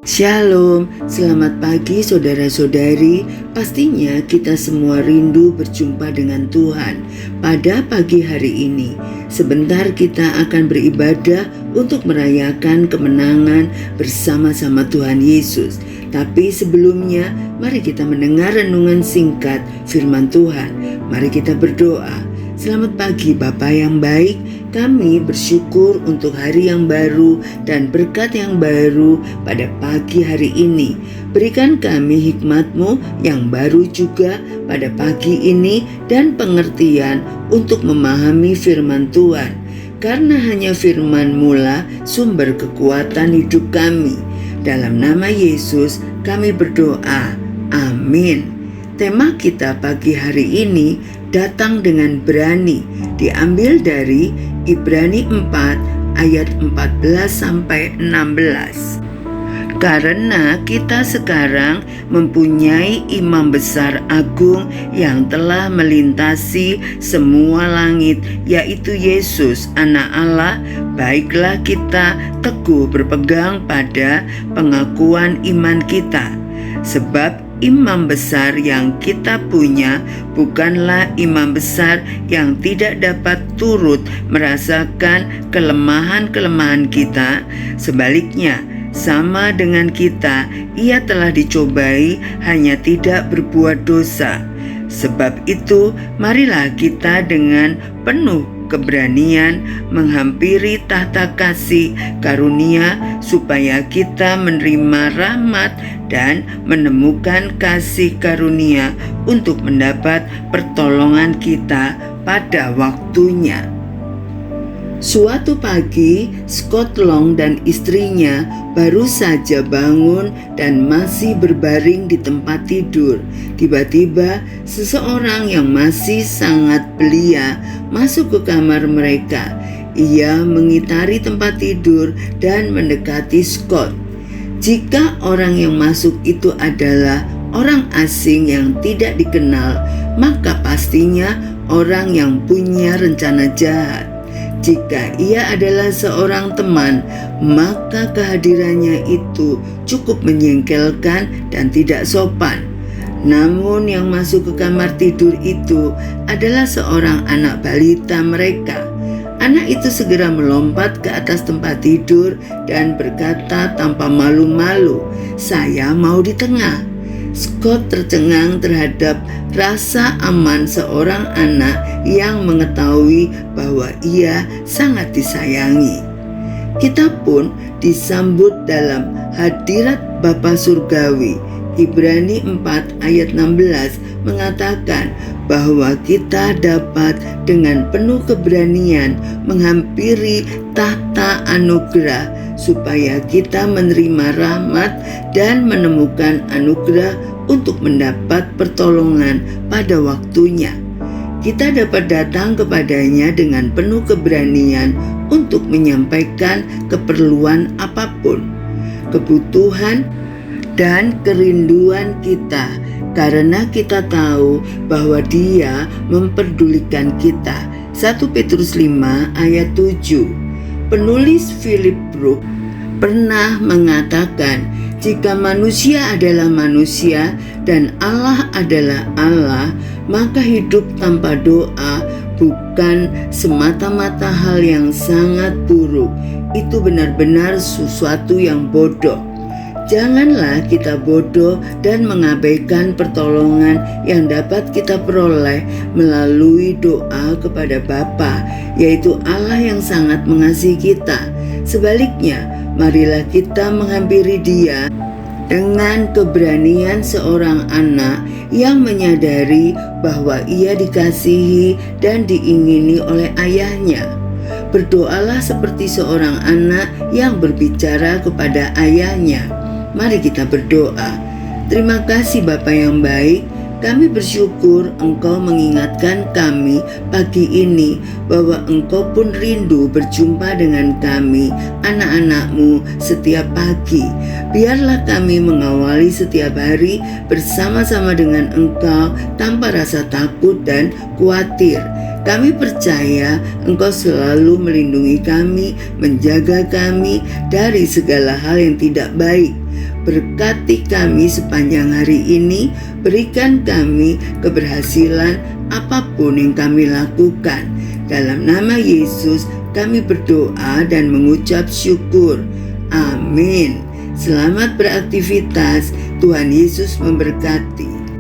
Shalom, selamat pagi saudara-saudari. Pastinya kita semua rindu berjumpa dengan Tuhan pada pagi hari ini. Sebentar kita akan beribadah untuk merayakan kemenangan bersama-sama Tuhan Yesus. Tapi sebelumnya, mari kita mendengar renungan singkat firman Tuhan. Mari kita berdoa. Selamat pagi Bapa yang baik, kami bersyukur untuk hari yang baru dan berkat yang baru pada pagi hari ini. Berikan kami hikmat-Mu yang baru juga pada pagi ini dan pengertian untuk memahami firman Tuhan. Karena hanya firman-Mu lah sumber kekuatan hidup kami. Dalam nama Yesus kami berdoa, amin. Tema kita pagi hari ini datang dengan berani, diambil dari Ibrani 4 ayat 14 sampai 16. Karena kita sekarang mempunyai imam besar agung yang telah melintasi semua langit, yaitu Yesus anak Allah, baiklah kita teguh berpegang pada pengakuan iman kita. Sebab imam besar yang kita punya bukanlah imam besar yang tidak dapat turut merasakan kelemahan-kelemahan kita. Sebaliknya, sama dengan kita, ia telah dicobai, hanya tidak berbuat dosa. Sebab itu, marilah kita dengan penuh keberanian menghampiri tahta kasih karunia, supaya kita menerima rahmat dan menemukan kasih karunia untuk mendapat pertolongan kita pada waktunya. Suatu pagi, Scott Long dan istrinya baru saja bangun dan masih berbaring di tempat tidur. Tiba-tiba, seseorang yang masih sangat belia masuk ke kamar mereka. Ia mengitari tempat tidur dan mendekati Scott. Jika orang yang masuk itu adalah orang asing yang tidak dikenal, maka pastinya orang yang punya rencana jahat. Jika ia adalah seorang teman, maka kehadirannya itu cukup menyengkelkan dan tidak sopan. Namun yang masuk ke kamar tidur itu adalah seorang anak balita mereka. Anak itu segera melompat ke atas tempat tidur dan berkata tanpa malu-malu, "Saya mau di tengah." Scott tercengang terhadap rasa aman seorang anak yang mengetahui bahwa ia sangat disayangi. Kita pun disambut dalam hadirat Bapa Surgawi. Ibrani 4 ayat 16 mengatakan bahwa kita dapat dengan penuh keberanian menghampiri tahta anugerah, supaya kita menerima rahmat dan menemukan anugerah untuk mendapat pertolongan pada waktunya. Kita dapat datang kepadanya dengan penuh keberanian untuk menyampaikan keperluan apapun, kebutuhan dan kerinduan kita, karena kita tahu bahwa Dia memperdulikan kita. 1 Petrus 5 ayat 7. Penulis Philip Brook pernah mengatakan, jika manusia adalah manusia dan Allah adalah Allah, maka hidup tanpa doa bukan semata-mata hal yang sangat buruk. Itu benar-benar sesuatu yang bodoh. Janganlah kita bodoh dan mengabaikan pertolongan yang dapat kita peroleh melalui doa kepada Bapa, yaitu Allah yang sangat mengasihi kita. Sebaliknya, marilah kita menghampiri Dia dengan keberanian seorang anak yang menyadari bahwa ia dikasihi dan diingini oleh ayahnya. Berdoalah seperti seorang anak yang berbicara kepada ayahnya. Mari kita berdoa. Terima kasih Bapa yang baik, kami bersyukur Engkau mengingatkan kami pagi ini bahwa Engkau pun rindu berjumpa dengan kami, anak-anak-Mu, setiap pagi. Biarlah kami mengawali setiap hari bersama-sama dengan Engkau tanpa rasa takut dan khawatir. Kami percaya Engkau selalu melindungi kami, menjaga kami dari segala hal yang tidak baik. Berkati kami sepanjang hari ini, berikan kami keberhasilan apapun yang kami lakukan. Dalam nama Yesus kami berdoa dan mengucap syukur. Amin. Selamat beraktivitas. Tuhan Yesus memberkati.